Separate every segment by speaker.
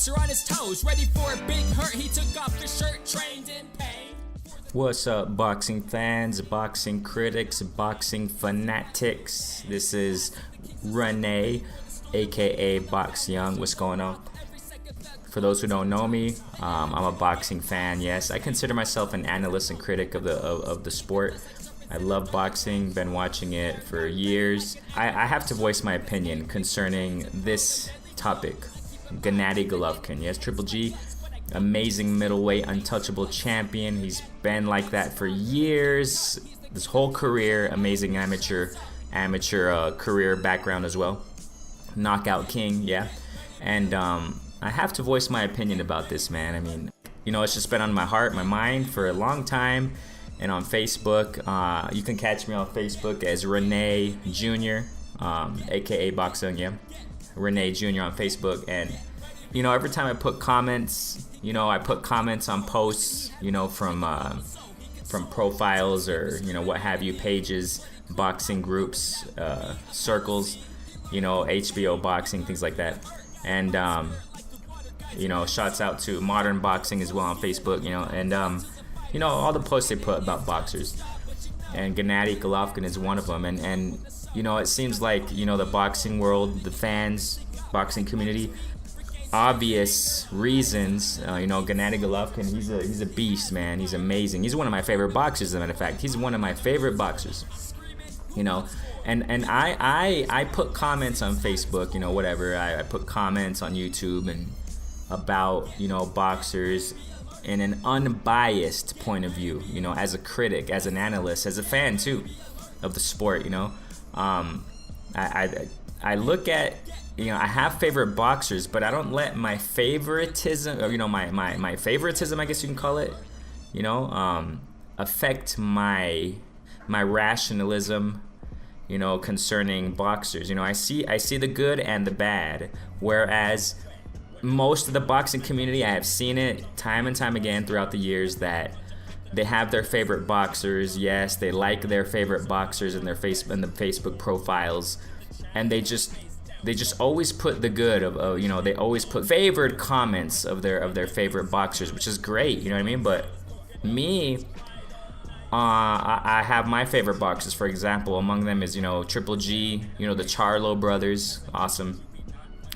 Speaker 1: boxer on his toes, ready for a big hurt. He took off his shirt, trained in pain.
Speaker 2: What's up, boxing fans, boxing critics, boxing fanatics? This is Renee, aka Box Young. What's going on? For those who don't know me, I'm a boxing fan. Yes, I consider myself an analyst and critic of the sport. I love boxing, been watching it for years. I have to voice my opinion concerning this topic. Gennady Golovkin, yes, Triple G, amazing middleweight, untouchable champion. He's been like that for years, this whole career. Amazing amateur career background as well. Knockout king, yeah. And I have to voice my opinion about this, man. I mean, you know, it's just been on my heart, my mind for a long time. And on Facebook, you can catch me on Facebook as Renee Jr., aka Boxing, yeah. Renee Jr. on Facebook. And, you know, every time I put comments, you know, I put comments on posts, you know, from profiles or, you know, what have you, pages, boxing groups, circles, you know, HBO boxing, things like that. And, you know, shouts out to Modern Boxing as well on Facebook, you know, and, you know, all the posts they put about boxers. And Gennady Golovkin is one of them. And you know, it seems like, you know, the boxing world, the fans, boxing community, obvious reasons, you know, Gennady Golovkin, he's a beast, man. He's amazing. He's one of my favorite boxers, as a matter of fact. He's one of my favorite boxers, you know. And I put comments on Facebook, you know, whatever. I put comments on YouTube and about, you know, boxers in an unbiased point of view, you know, as a critic, as an analyst, as a fan too of the sport, you know. I look at, you know, I have favorite boxers, but I don't let my favoritism, or, you know, my favoritism, I guess you can call it, you know, affect my rationalism, you know, concerning boxers. You know, I see the good and the bad, whereas most of the boxing community, I have seen it time and time again throughout the years that they have their favorite boxers. Yes, they like their favorite boxers in the Facebook profiles, and they just always put the good of you know, they always put favored comments of their favorite boxers, which is great, you know what I mean? But me, I have my favorite boxers. For example, among them is, you know, Triple G, you know, the Charlo brothers, awesome,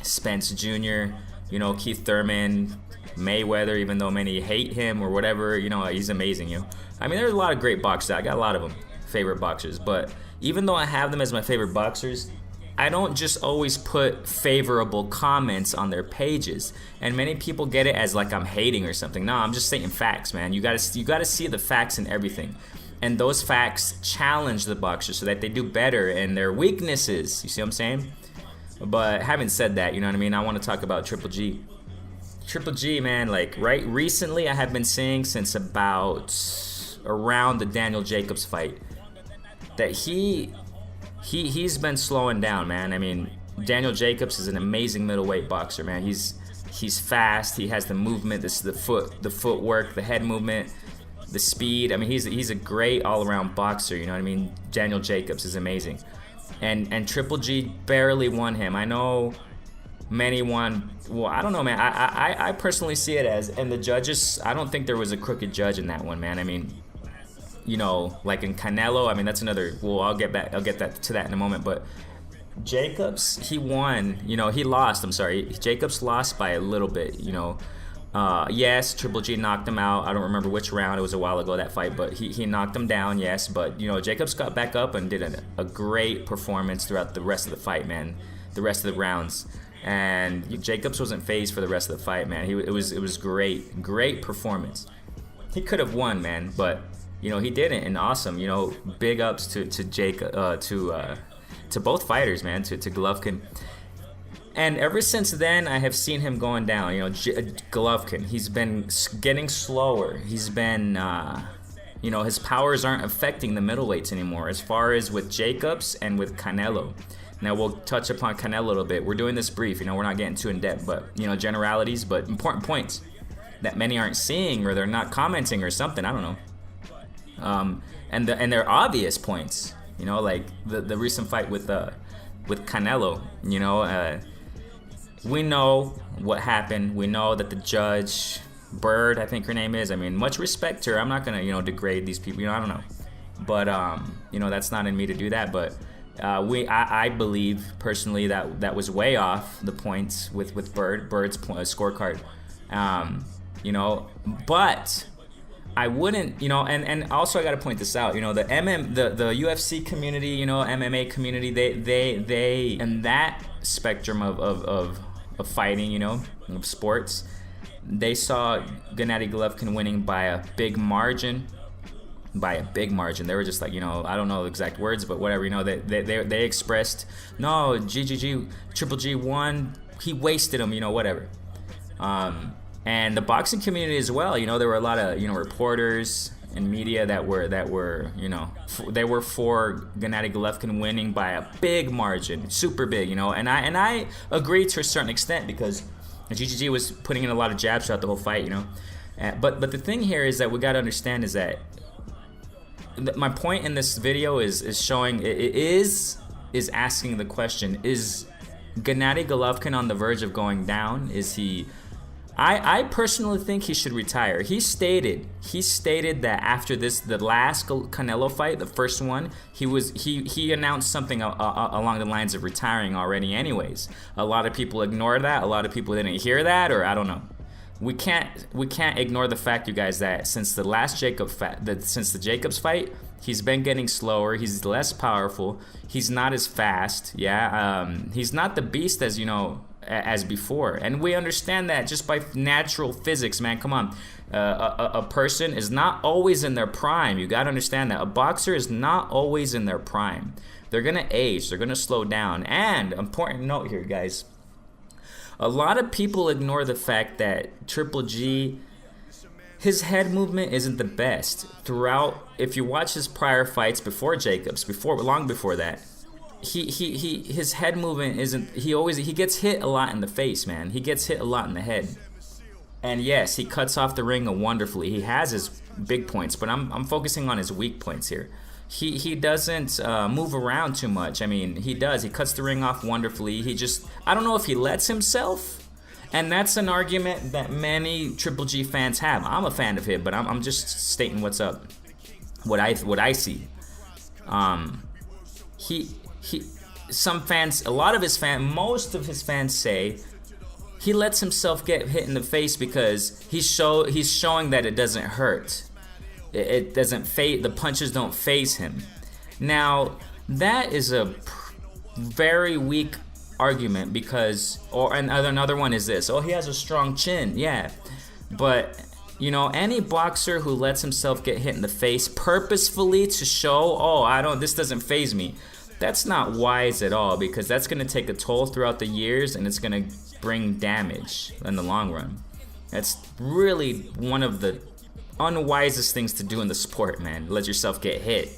Speaker 2: Spence Jr., you know, Keith Thurman, Mayweather, even though many hate him or whatever, you know, he's amazing, you know. I mean, there's a lot of great boxers. I got a lot of them, favorite boxers. But even though I have them as my favorite boxers, I don't just always put favorable comments on their pages. And many people get it as like I'm hating or something. No, I'm just stating facts, man. You gotta see the facts in everything. And those facts challenge the boxers so that they do better in their weaknesses. You see what I'm saying? But having said that, you know what I mean, I want to talk about Triple G. Triple G, man, like right recently I have been seeing since about around the Daniel Jacobs fight that he's been slowing down, man. I mean, Daniel Jacobs is an amazing middleweight boxer, man. He's fast, he has the movement, the footwork, the head movement, the speed. I mean, he's a great all-around boxer, you know what I mean? Daniel Jacobs is amazing. And Triple G barely won him. I know many won. Well, I don't know, man. I personally see it as, and the judges, I don't think there was a crooked judge in that one, man. I mean, you know, like in Canelo, I mean, that's another, well, I'll get to that in a moment. But Jacobs, he won, you know, he lost, I'm sorry. Jacobs lost by a little bit, you know. Yes, Triple G knocked him out. I don't remember which round. It was a while ago, that fight. But he knocked him down, yes. But, you know, Jacobs got back up and did a great performance throughout the rest of the fight, man. The rest of the rounds. And Jacobs wasn't phased for the rest of the fight, man. It was great performance. He could have won, man. But, you know, he didn't. And awesome. You know, big ups to both fighters, man. To Golovkin. And ever since then, I have seen him going down. You know, Golovkin, he's been getting slower. He's been, you know, his powers aren't affecting the middleweights anymore, as far as with Jacobs and with Canelo. Now, we'll touch upon Canelo a little bit. We're doing this brief, you know, we're not getting too in-depth, but, you know, generalities, but important points that many aren't seeing, or they're not commenting or something, I don't know. And they're obvious points, you know, like the recent fight with Canelo, you know, we know what happened. We know that the judge, Bird, I think her name is. I mean, much respect to her. I'm not gonna, degrade these people. I don't know, but that's not in me to do that. But I believe personally that was way off the points with Bird's scorecard. But I wouldn't, and also I got to point this out, the UFC community, MMA community, they in that spectrum of fighting, of sports, they saw Gennady Golovkin winning by a big margin. They were just like, I don't know the exact words, but whatever, they expressed, no, Triple G won, he wasted him, whatever. And the boxing community as well, there were a lot of, reporters and media that were, they were for Gennady Golovkin winning by a big margin, super big, and I agree to a certain extent because GGG was putting in a lot of jabs throughout the whole fight, But the thing here is that we got to understand is that my point in this video is showing, is asking the question, is Gennady Golovkin on the verge of going down? Is he... I personally think he should retire. He stated that after the last Canelo fight, the first one, he announced something along the lines of retiring already anyways. A lot of people ignored that. A lot of people didn't hear that, or I don't know. We can't ignore the fact, you guys, that since the last since the Jacobs fight, he's been getting slower. He's less powerful. He's not as fast. Yeah, he's not the beast as before, and we understand that just by natural physics, man. Come on, a person is not always in their prime. You gotta understand that a boxer is not always in their prime. They're gonna age. They're gonna slow down. And important note here, guys. A lot of people ignore the fact that Triple G, his head movement isn't the best throughout. If you watch his prior fights before Jacobs, long before that, his head movement isn't. He gets hit a lot in the face, man. He gets hit a lot in the head. And yes, he cuts off the ring wonderfully. He has his big points, but I'm focusing on his weak points here. He doesn't move around too much. I mean, he does. He cuts the ring off wonderfully. I don't know if he lets himself, and that's an argument that many Triple G fans have. I'm a fan of him, but I'm just stating what's up, what I see. Some fans, most of his fans say he lets himself get hit in the face because he's showing that it doesn't hurt. It doesn't the punches don't phase him. Now, that is a very weak argument because, another one is this, he has a strong chin, yeah. But, any boxer who lets himself get hit in the face purposefully to show, this doesn't phase me, that's not wise at all, because that's going to take a toll throughout the years and it's going to bring damage in the long run. That's really one of the unwisest things to do in the sport, man. Let yourself get hit.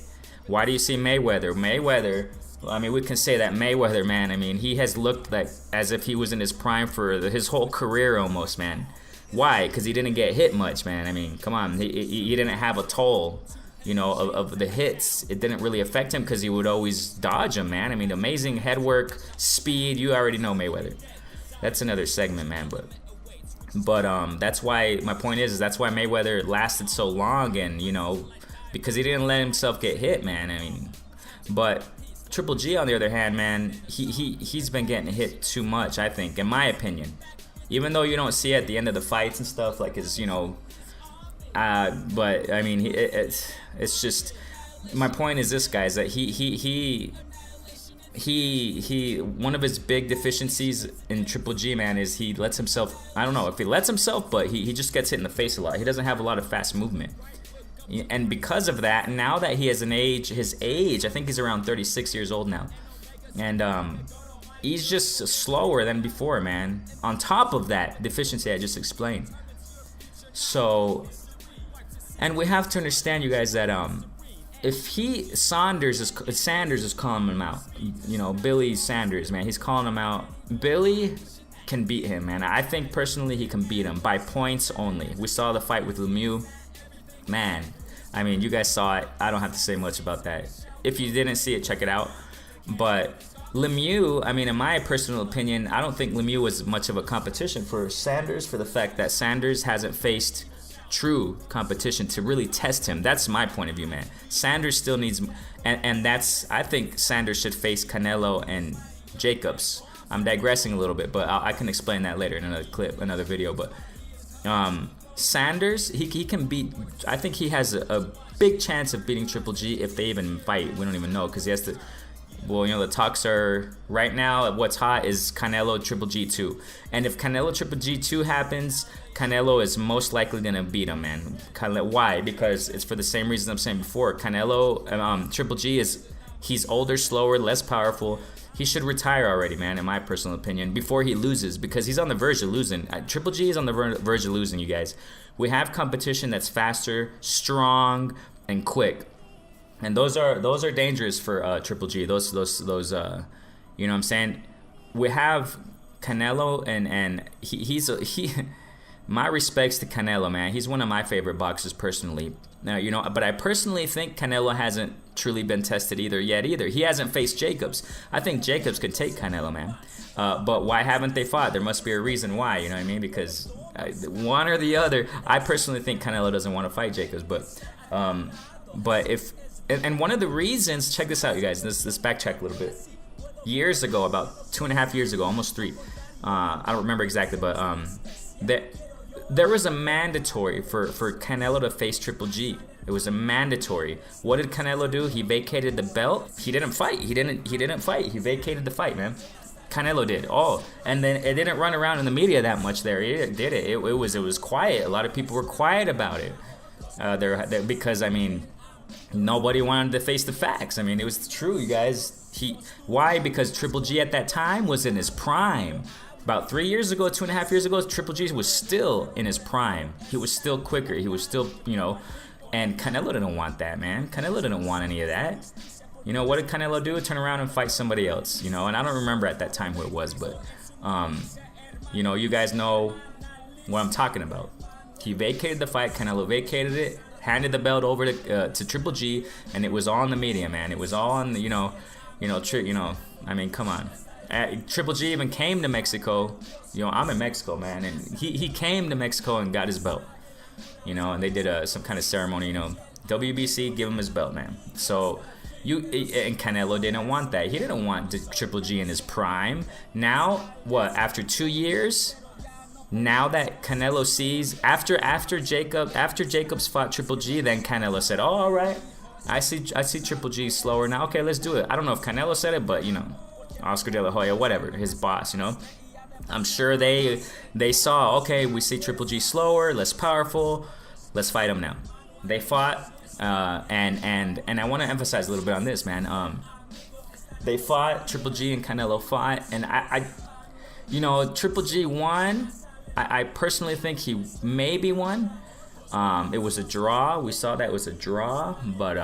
Speaker 2: Why do you see Mayweather, I mean, we can say that Mayweather, man, I mean, he has looked like as if he was in his prime for his whole career almost, man. Why? Because he didn't get hit much, man. I mean, come on, he didn't have a toll, of the hits. It didn't really affect him because he would always dodge them, man. I mean, amazing head work, speed. You already know Mayweather. That's another segment, man. But that's why my point is that's why Mayweather lasted so long, and because he didn't let himself get hit, man. I mean, but Triple G, on the other hand, man, he's been getting hit too much, I think, in my opinion. Even though you don't see it at the end of the fights and stuff, like his, but I mean, it's just, my point is this, guys, that he one of his big deficiencies in Triple G, man, is he lets himself, I don't know if he lets himself, but he just gets hit in the face a lot. He doesn't have a lot of fast movement. And because of that, now that he has his age, I think he's around 36 years old now. And he's just slower than before, man. On top of that deficiency I just explained. So, and we have to understand, you guys, that if Sanders is calling him out, Billy Sanders, man, he's calling him out. Billy can beat him, man. I think personally he can beat him by points only. We saw the fight with Lemieux, man. I mean, you guys saw it. I don't have to say much about that. If you didn't see it, check it out. But Lemieux, I mean, in my personal opinion, I don't think Lemieux was much of a competition for Sanders, for the fact that Sanders hasn't faced true competition to really test him. That's my point of view, man. Sanders still needs, and that's, I think Sanders should face Canelo and Jacobs. I'm digressing a little bit, but I can explain that later in another clip, another video. But Sanders, he can beat, I think he has a big chance of beating Triple G if they even fight. We don't even know, because he has to. Well, you know, the talks are right now. What's hot is Canelo Triple G2, and if Canelo Triple G2 happens, Canelo is most likely gonna beat him, man. Why? Because it's for the same reason I'm saying before. Canelo Triple G he's older, slower, less powerful. He should retire already, man, in my personal opinion, before he loses, because he's on the verge of losing. Triple G is on the verge of losing, you guys. We have competition that's faster, strong, and quick. And those are dangerous for Triple G. Those you know what I'm saying? We have Canelo, and he my respects to Canelo, man. He's one of my favorite boxers personally. Now, you know, but I personally think Canelo hasn't truly been tested either. He hasn't faced Jacobs. I think Jacobs could take Canelo, man. But why haven't they fought? There must be a reason why, you know what I mean? Because one or the other. I personally think Canelo doesn't want to fight Jacobs, but if and one of the reasons, check this out, you guys. Let's backtrack a little bit. Years ago, about 2.5 years ago, almost 3. I don't remember exactly, but there was a mandatory for Canelo to face Triple G. It was a mandatory. What did Canelo do? He vacated the belt. He didn't fight. He didn't fight. He vacated the fight, man. Canelo did. Oh, and then it didn't run around in the media that much there. It did it. It was quiet. A lot of people were quiet about it. Because, I mean, nobody wanted to face the facts. I mean, it was true, you guys. Why? Because Triple G at that time was in his prime. About 3 years ago, 2.5 years ago, Triple G was still in his prime. He was still quicker. He was still, you know, and Canelo didn't want that, man. Canelo didn't want any of that. You know, what did Canelo do? Turn around and fight somebody else, you know, and I don't remember at that time who it was, but, you know, you guys know what I'm talking about. He vacated the fight. Canelo vacated it, handed the belt over to Triple G, and it was all in the media, man. It was all on the, you know, I mean, come on. Triple G even came to Mexico. You know, I'm in Mexico, man, and he came to Mexico and got his belt. You know, and they did some kind of ceremony. You know, WBC give him his belt, man. So and Canelo didn't want that. He didn't want Triple G in his prime. Now, what? After 2 years, now that Canelo sees after Jacobs fought Triple G, then Canelo said, "Oh, all right, I see Triple G slower now. Okay, let's do it." I don't know if Canelo said it, but you know, Oscar De La Hoya, whatever, his boss, you know, I'm sure they saw, okay, we see Triple G slower, less powerful, let's fight him now. They fought, and I want to emphasize a little bit on this, man. They fought, Triple G and Canelo fought, and I you know, Triple G won. I personally think he maybe won. It was a draw. We saw that it was a draw, but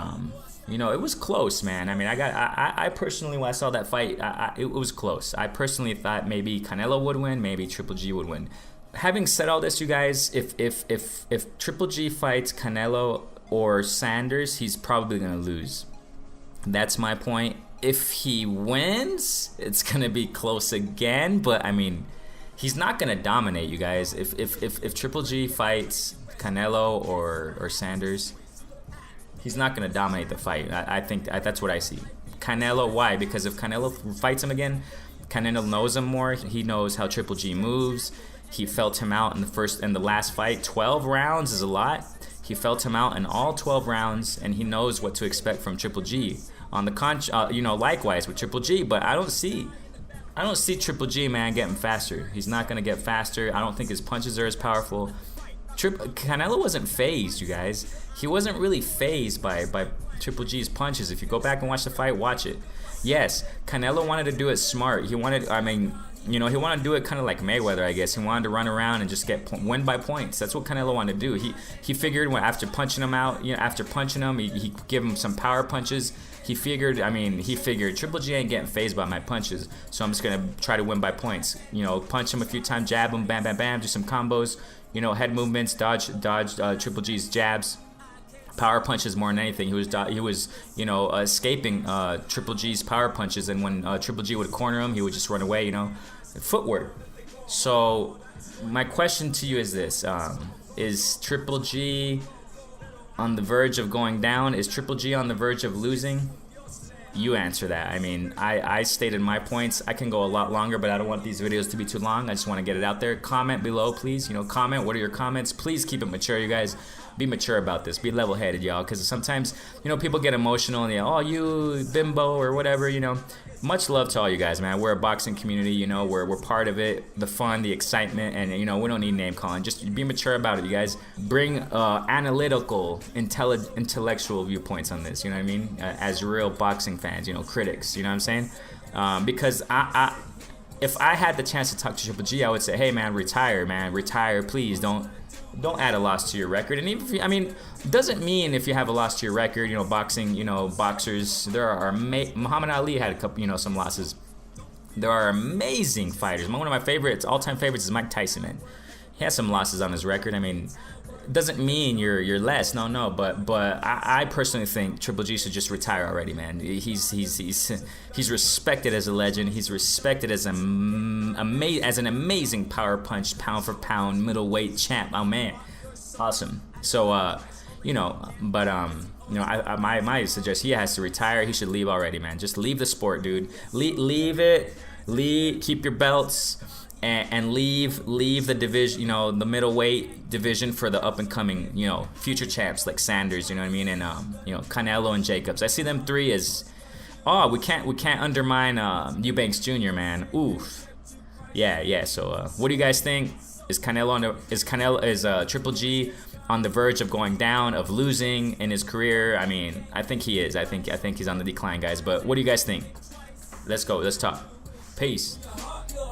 Speaker 2: you know, it was close, man. I mean, I personally, when I saw that fight, it was close. I personally thought maybe Canelo would win, maybe Triple G would win. Having said all this, you guys, if Triple G fights Canelo or Sanders, he's probably gonna lose. That's my point. If he wins, it's gonna be close again. But I mean, he's not gonna dominate, you guys. If Triple G fights Canelo or Sanders, he's not going to dominate the fight. I think that's what I see. Canelo, why? Because if Canelo fights him again, Canelo knows him more. He knows how Triple G moves. He felt him out in the last fight. 12 rounds is a lot. He felt him out in all 12 rounds, and he knows what to expect from Triple G. On the you know, likewise with Triple G, but I don't see Triple G, man, getting faster. He's not going to get faster. I don't think his punches are as powerful. Canelo wasn't phased, you guys. He wasn't really phased by Triple G's punches. If you go back and watch the fight, watch it. Yes, Canelo wanted to do it smart. He wanted to do it kind of like Mayweather, I guess. He wanted to run around and just win by points. That's what Canelo wanted to do. He figured after punching him out, you know, he give him some power punches. He figured Triple G ain't getting phased by my punches, so I'm just gonna try to win by points. You know, punch him a few times, jab him, bam, bam, bam, do some combos. You know, head movements, dodge Triple G's jabs. power punches more than anything. He was you know, escaping Triple G's power punches, and when Triple G would corner him, he would just run away, you know. Footwork. So my question to you is this: is Triple G on the verge of going down? Is Triple G on the verge of losing? You answer that. I mean, I stated my points. I can go a lot longer, but I don't want these videos to be too long. I just want to get it out there. Comment below, please. You know, comment. What are your comments? Please keep it mature, you guys. Be mature about this. Be level-headed, y'all. Because sometimes, you know, people get emotional and they, oh, you bimbo or whatever, you know. Much love to all you guys, man. We're a boxing community, you know. We're part of it. The fun, the excitement, and, you know, we don't need name calling. Just be mature about it, you guys. Bring analytical, intellectual viewpoints on this, you know what I mean? As real boxing fans, you know, critics, you know what I'm saying? Because if I had the chance to talk to Triple G, I would say, hey, man, retire, please. Don't add a loss to your record. And even if I mean, doesn't mean if you have a loss to your record, you know, boxing, you know, boxers, there are Muhammad Ali had a couple, you know, some losses. There are amazing fighters. One of my favorites, all-time favorites, is Mike Tyson, man. He has some losses on his record. I mean, doesn't mean you're less. No. But I personally think Triple G should just retire already, man. He's respected as a legend. He's respected as an amazing power punch, pound for pound, middleweight champ. Oh man, awesome. So you know, but you know, my suggestion, he has to retire. He should leave already, man. Just leave the sport, dude. Leave it. Keep your belts. And leave the division, you know, the middleweight division for the up and coming, you know, future champs like Sanders, you know what I mean, and you know, Canelo and Jacobs. I see them three as, oh, we can't undermine Eubanks Jr., man. Oof. Yeah. So what do you guys think? Is Triple G on the verge of going down, of losing in his career? I mean, I think he is. I think he's on the decline, guys. But what do you guys think? Let's go. Let's talk. Peace.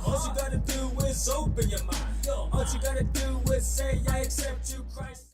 Speaker 3: All you gotta do is open your mind. All you gotta do is say, I accept you, Christ.